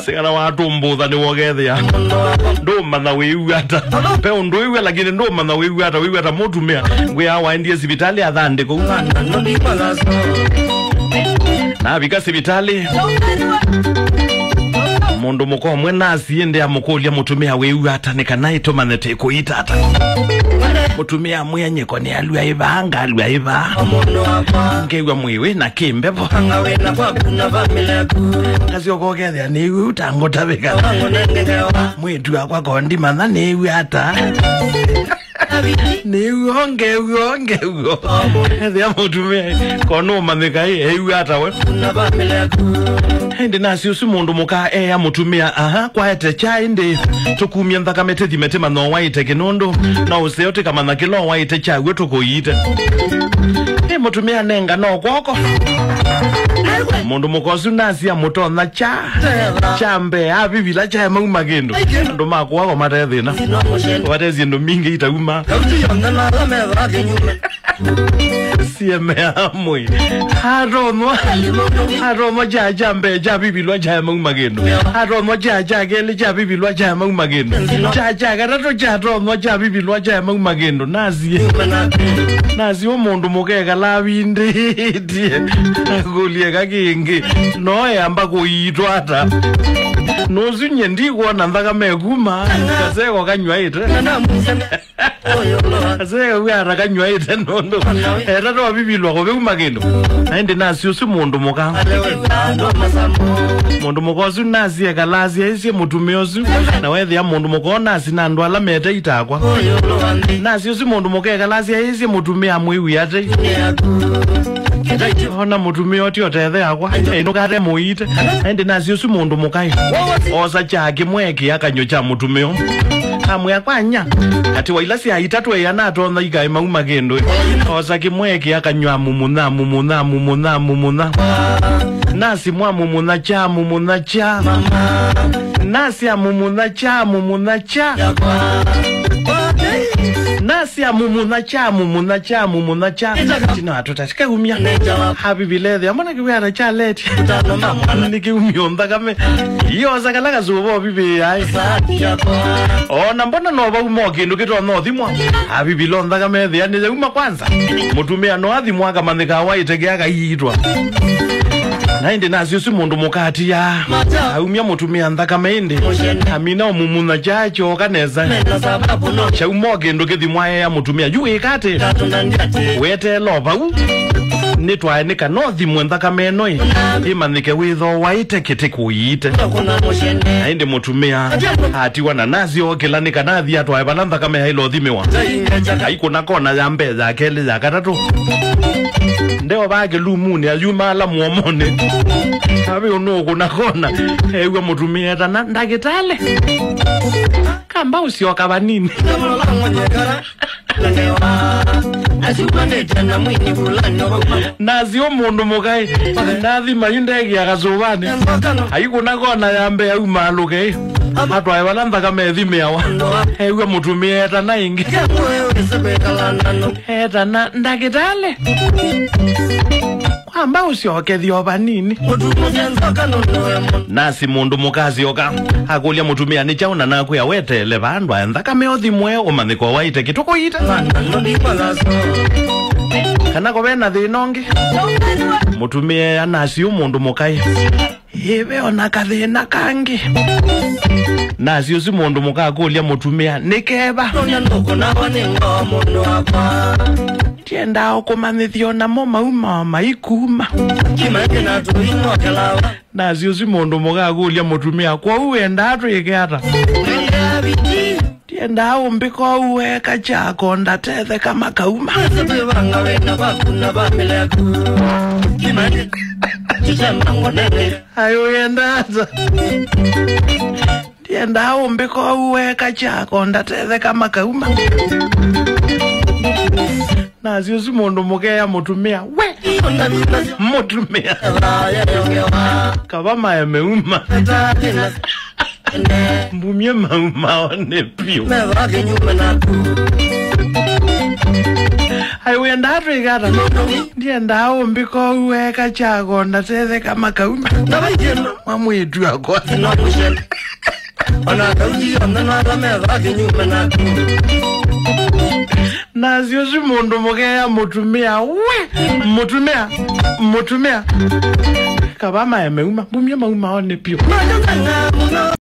Sigara watu mbuza ni wogethia. Ndo mana wiwata. Peo ndo wiwe lakini ndo mana wiwata Mutumia. Ngwe hawa ndiye Sivitali athandiko. Na bika Sivitali. Mundu muko mwena asiende ya mukolia Mutumia wiwata nikanaito manete kuitata. Mutumia mwenye koni alua iba. Ngewa mwiwe na kimbepo. Kasi okogethia ni utango tabika. Mwetu kwa kondi mana ni uata. Ni uonge. Ethia Mutumia kono manika uata we. Hindi nasi usu mundu muka ya Mutumia kwa ete chai ndi tukumia nthakame thimete mano waite kinondo na useote kama na kilo waite chai wetu kuite Mutumia nenga no kwoko mundu mukosu nasi ya mutona chambe abibila chai maumagendo ndo makwa kwa matethina watezi ndo mingi itauma sieme amwe haromo jambe jabibilwa chai maumagendo haromo gele jabibilwa chai maumagendo garato jaromo jabibilwa chai maumagendo nasi umundu mukeka labindi kulieka kingi noyamba kuitwata nosunye ndikuona nthakame kaseko kanywaite kaseko kuyara kanywaite nondo etata wabibilwa kobe kumagendo naindi nasi usu mundu muka osu nasi ekalasi yaisye Mutumia osu na wethi ya mundu muka nasi na ndu ala mete itakwa nasi usu mundu muka ekalasi yaisye Mutumia mwiwiyate ona Mutumia otio tethe yakwa ino kate muite naindi nasi usu mundu mukai osa chaki mweki akanyo cha Mutumia amwe akwanya ati wailasi aitatu ya nato na ikai maumagendo osa kimweki akanywa mumuna nasi mwa mumuna cha nasi ya mumuna cha nasi ya mumuna cha tina atutashika umia habibilethe amona kiwara cha leti niki umionda kame iyo sakalaga zubo bibi ai ona mbona noba umokindu kito no thimwa habibilonda kame the yani uma kwanza Mutumia no athimwa kama nika waitegeaga hitwa naindi nasi usu mundu mukati ya aumia Mutumia nthakame indi amina mumuna chacho kaneza cha umokindu kithimwa ya Mutumia yui kate wete loba nitwae nika no thimwe nthakame noi imanike witho waite kiti kuite naindi Mutumia atiwa na nasi okila nika nathi atwae bana nthakame hailo thimiwa haikuna kona ya mbeza keli ya katatu ndeo bage lumuni ayuma ala muomone abi unuku nakona ewe Mutumia etana ndagitale kamba usioka banini nazi umundu mukai nathi mayundegi akazubane haikuna kona ya mbe ya umaluke atwae bana nthakame thimeawa ewe Mutumia etana ingi etana ndagitale kwamba usiokethio banini nasi mundu mukazi oka akulia Mutumia ni chauna na kuya wetele bandu anthakame othimwe umaniko waite kituko ita kana ko bena thinongi Mutumia anasi umundu mukai ibe ona kathina kangi nasi usi mundu muka akulia Mutumia nikeba tienda okumamithio na mauma maikuma nasi usi mundu muka akulia Mutumia kwa uenda atwikeata tienda umbiko uweka chako ndatethe kama kauma ayo endata tienda umbiko uweka chako ndatethe kama kauma nasi usi mundu mukeya Mutumia we Mutumia kaba maya meuma mbumye mauma one pio Hai wenda hatu igata. Ndiye ndao mbiko uweka chago na teze kama kauma. Mamu yetu ya kwa. Na siyoshi mundu mokea mutumia. Mutumia. Kabama ya meuma. Bumia mauma one pio.